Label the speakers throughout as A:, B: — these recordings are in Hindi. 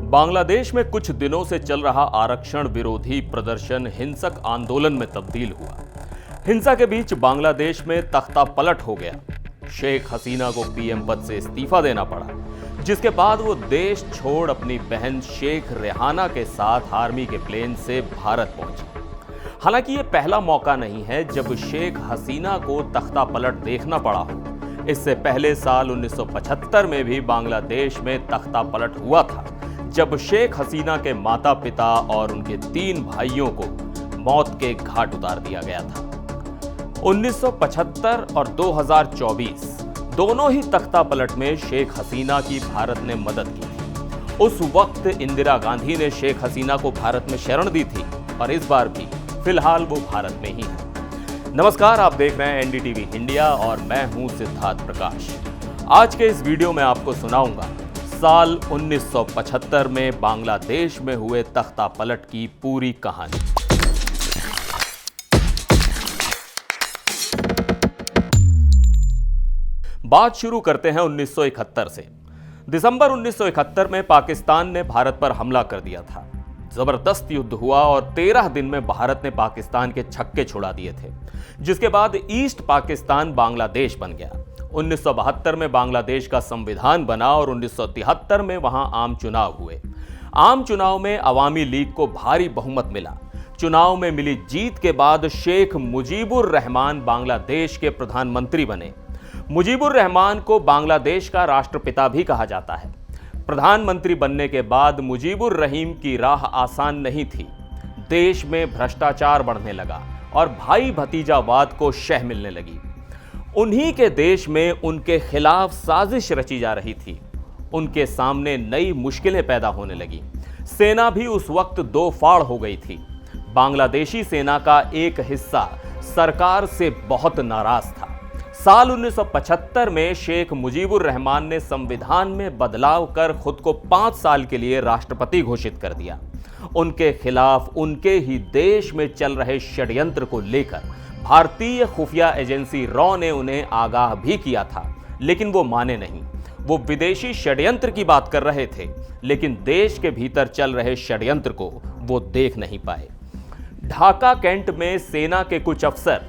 A: बांग्लादेश में कुछ दिनों से चल रहा आरक्षण विरोधी प्रदर्शन हिंसक आंदोलन में तब्दील हुआ। हिंसा के बीच बांग्लादेश में तख्ता पलट हो गया। शेख हसीना को पीएम पद से इस्तीफा देना पड़ा, जिसके बाद वो देश छोड़ अपनी बहन शेख रेहाना के साथ आर्मी के प्लेन से भारत पहुंची। हालांकि ये पहला मौका नहीं है जब शेख हसीना को तख्ता पलट देखना पड़ा हो। इससे पहले साल 1975 में भी बांग्लादेश में तख्ता पलट हुआ था, जब शेख हसीना के माता पिता और उनके 3 भाइयों को मौत के घाट उतार दिया गया था। 1975 और 2024 दोनों ही तख्ता पलट में शेख हसीना की भारत ने मदद की थी। उस वक्त इंदिरा गांधी ने शेख हसीना को भारत में शरण दी थी और इस बार भी फिलहाल वो भारत में ही है। नमस्कार, आप देख रहे हैं एनडीटीवी इंडिया और मैं हूं सिद्धार्थ प्रकाश। आज के इस वीडियो में आपको सुनाऊंगा साल 1975 में बांग्लादेश में हुए तख्ता पलट की पूरी कहानी। बात शुरू करते हैं 1971 से। दिसंबर 1971 में पाकिस्तान ने भारत पर हमला कर दिया था। जबरदस्त युद्ध हुआ और 13 दिन में भारत ने पाकिस्तान के छक्के छुड़ा दिए थे, जिसके बाद ईस्ट पाकिस्तान बांग्लादेश बन गया। 1972 में बांग्लादेश का संविधान बना और 1973 में वहां आम चुनाव हुए। आम चुनाव में अवामी लीग को भारी बहुमत मिला। चुनाव में मिली जीत के बाद शेख मुजीबुर रहमान बांग्लादेश के प्रधानमंत्री बने। मुजीबुर रहमान को बांग्लादेश का राष्ट्रपिता भी कहा जाता है। प्रधानमंत्री बनने के बाद मुजीबुर रहीम की राह आसान नहीं थी। देश में भ्रष्टाचार बढ़ने लगा और भाई भतीजावाद को शह मिलने लगी। उन्हीं के देश में उनके खिलाफ साजिश रची जा रही थी। उनके सामने नई मुश्किलें पैदा होने लगी। सेना भी उस वक्त दो फाड़ हो गई थी। बांग्लादेशी सेना का एक हिस्सा सरकार से बहुत नाराज था। साल 1975 में शेख मुजीबुर रहमान ने संविधान में बदलाव कर खुद को 5 साल के लिए राष्ट्रपति घोषित कर दिया। उनके खिलाफ उनके ही देश में चल रहे षड्यंत्र को लेकर भारतीय खुफिया एजेंसी रॉ ने उन्हें आगाह भी किया था, लेकिन वो माने नहीं। वो विदेशी षड्यंत्र की बात कर रहे थे, लेकिन देश के भीतर चल रहे षड्यंत्र को वो देख नहीं पाए। ढाका कैंट में सेना के कुछ अफसर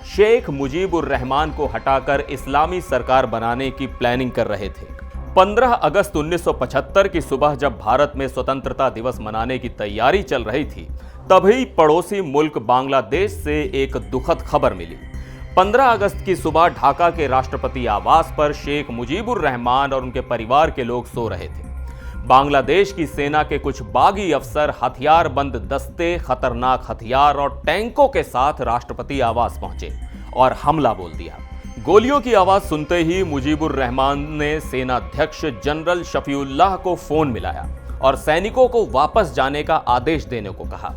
A: शेख मुजीबुर रहमान को हटाकर इस्लामी सरकार बनाने की प्लानिंग कर रहे थे। 15 अगस्त 1975 की सुबह जब भारत में स्वतंत्रता दिवस मनाने की तैयारी चल रही थी, तभी पड़ोसी मुल्क बांग्लादेश से एक दुखद खबर मिली। 15 अगस्त की सुबह ढाका के राष्ट्रपति आवास पर शेख मुजीबुर रहमान और उनके परिवार के लोग सो रहे थे। बांग्लादेश की सेना के कुछ बागी अफसर हथियारबंद दस्ते, खतरनाक हथियार और टैंकों के साथ राष्ट्रपति आवास पहुंचे और हमला बोल दिया। गोलियों की आवाज सुनते ही मुजीबुर रहमान ने सेनाध्यक्ष जनरल शफीउल्लाह को फोन मिलाया और सैनिकों को वापस जाने का आदेश देने को कहा।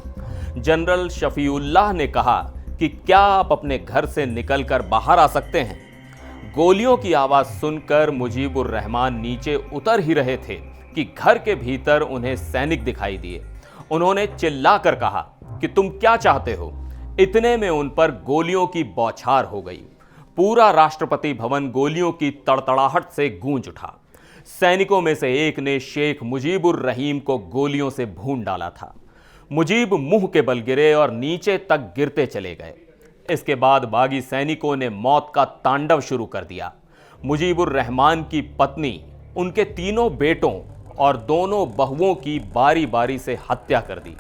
A: जनरल शफीउल्लाह ने कहा कि क्या आप अपने घर से निकलकर बाहर आ सकते हैं। गोलियों की आवाज सुनकर मुजीबुर रहमान नीचे उतर ही रहे थे कि घर के भीतर उन्हें सैनिक दिखाई दिए। उन्होंने चिल्लाकर कहा कि तुम क्या चाहते हो। इतने में उन पर गोलियों की बौछार हो गई। पूरा राष्ट्रपति भवन गोलियों की तड़तड़ाहट से गूंज उठा। सैनिकों में से एक ने शेख मुजीबुर रहीम को गोलियों से भून डाला था। मुजीब मुंह के बल गिरे और नीचे तक गिरते चले गए। इसके बाद बागी सैनिकों ने मौत का तांडव शुरू कर दिया। मुजीबुर रहमान की पत्नी, उनके 3 बेटों और 2 बहुओं की बारी बारी से हत्या कर दी।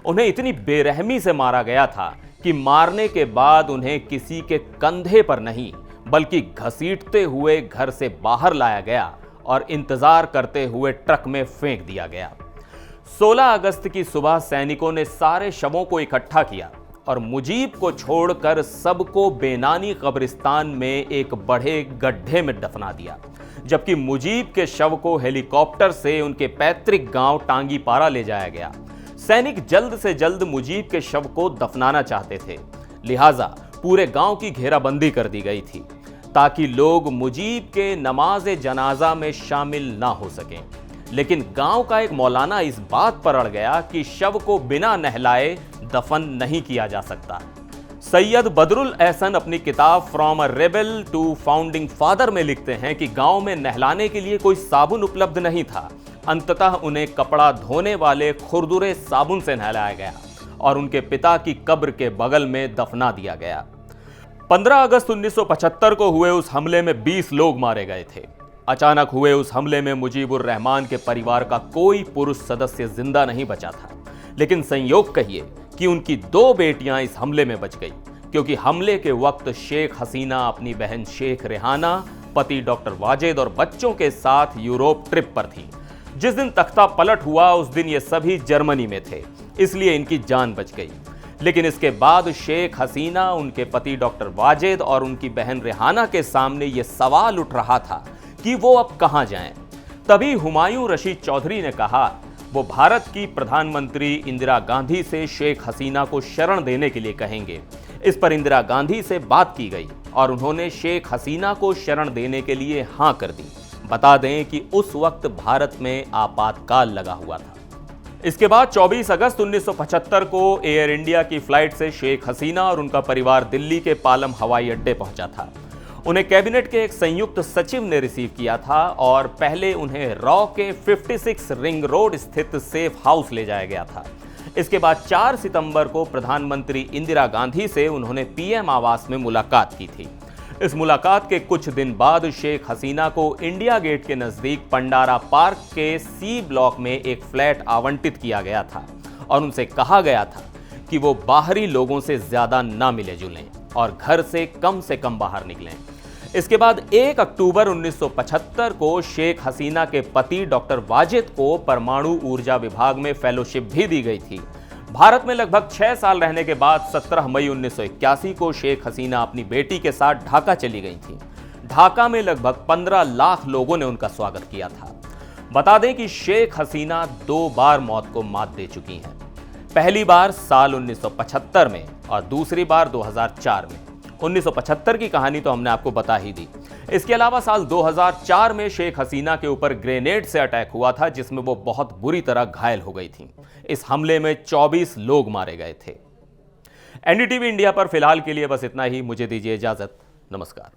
A: उन्हें इतनी बेरहमी से मारा गया था कि मारने के बाद उन्हें किसी के कंधे पर नहीं बल्कि घसीटते हुए घर से बाहर लाया गया और इंतजार करते हुए ट्रक में फेंक दिया गया। 16 अगस्त की सुबह सैनिकों ने सारे शवों को इकट्ठा किया और मुजीब को छोड़कर सबको बेनानी कब्रिस्तान में एक बड़े गड्ढे में दफना दिया, जबकि मुजीब के शव को हेलीकॉप्टर से उनके पैतृक गांव टांगीपारा ले जाया गया। सैनिक जल्द से जल्द मुजीब के शव को दफनाना चाहते थे, लिहाजा पूरे गांव की घेराबंदी कर दी गई थी ताकि लोग मुजीब के नमाज जनाजा में शामिल ना हो सकें। लेकिन गांव का एक मौलाना इस बात पर अड़ गया कि शव को बिना नहलाए दफन नहीं किया जा सकता। सैयद बदरुल एहसन अपनी किताब from a rebel to founding father में लिखते हैं कि गांव में नहलाने के लिए कोई साबुन उपलब्ध नहीं था, अंततः उन्हें कपड़ा धोने वाले खुरदुरे साबुन से नहलाया गया और उनके पिता की कब्र के बगल में दफना दिया गया। 15 अगस्त 1975 को हुए उस हमले में 20 लोग मारे गए थे। अचानक हुए उस हमले में मुजीबुर रहमान के परिवार का कोई पुरुष सदस्य जिंदा नहीं बचा था, लेकिन संयोग कहिए कि उनकी 2 बेटियां इस हमले में बच गई, क्योंकि हमले के वक्त शेख हसीना अपनी बहन शेख रेहाना, पति डॉक्टर वाजिद और बच्चों के साथ यूरोप ट्रिप पर थी। जिस दिन तख्ता पलट हुआ उस दिन ये सभी जर्मनी में थे, इसलिए इनकी जान बच गई। लेकिन इसके बाद शेख हसीना, उनके पति डॉक्टर वाजिद और उनकी बहन रेहाना के सामने ये सवाल उठ रहा था कि वो अब कहां जाएं। तभी हुमायूं रशीद चौधरी ने कहा वो भारत की प्रधानमंत्री इंदिरा गांधी से शेख हसीना को शरण देने के लिए कहेंगे। इस पर इंदिरा गांधी से बात की गई और उन्होंने शेख हसीना को शरण देने के लिए हां कर दी। बता दें कि उस वक्त भारत में आपातकाल लगा हुआ था। इसके बाद 24 अगस्त 1975 को एयर इंडिया की फ्लाइट से शेख हसीना और उनका परिवार दिल्ली के पालम हवाई अड्डे पहुंचा था। उन्हें कैबिनेट के एक संयुक्त सचिव ने रिसीव किया था और पहले उन्हें रॉ के 56 रिंग रोड स्थित सेफ हाउस ले जाया गया था। इसके बाद 4 सितंबर को प्रधानमंत्री इंदिरा गांधी से उन्होंने पीएम आवास में मुलाकात की थी। इस मुलाकात के कुछ दिन बाद शेख हसीना को इंडिया गेट के नजदीक पंडारा पार्क के सी ब्लॉक में एक फ्लैट आवंटित किया गया था और उनसे कहा गया था कि वो बाहरी लोगों से ज्यादा ना मिले जुलें और घर से कम बाहर निकलें। इसके बाद 1 अक्टूबर 1975 को शेख हसीना के पति डॉक्टर वाजिद को परमाणु ऊर्जा विभाग में फेलोशिप भी दी गई थी। भारत में लगभग 6 साल रहने के बाद 17 मई 1981 को शेख हसीना अपनी बेटी के साथ ढाका चली गई थी। ढाका में लगभग 15 लाख लोगों ने उनका स्वागत किया था। बता दें कि शेख हसीना 2 बार मौत को मात दे चुकी हैं। पहली बार साल 1975 में और दूसरी बार 2004 में। 1975 की कहानी तो हमने आपको बता ही दी। इसके अलावा साल 2004 में शेख हसीना के ऊपर ग्रेनेड से अटैक हुआ था, जिसमें वो बहुत बुरी तरह घायल हो गई थी। इस हमले में 24 लोग मारे गए थे। एनडीटीवी इंडिया पर फिलहाल के लिए बस इतना ही। मुझे दीजिए इजाजत। नमस्कार।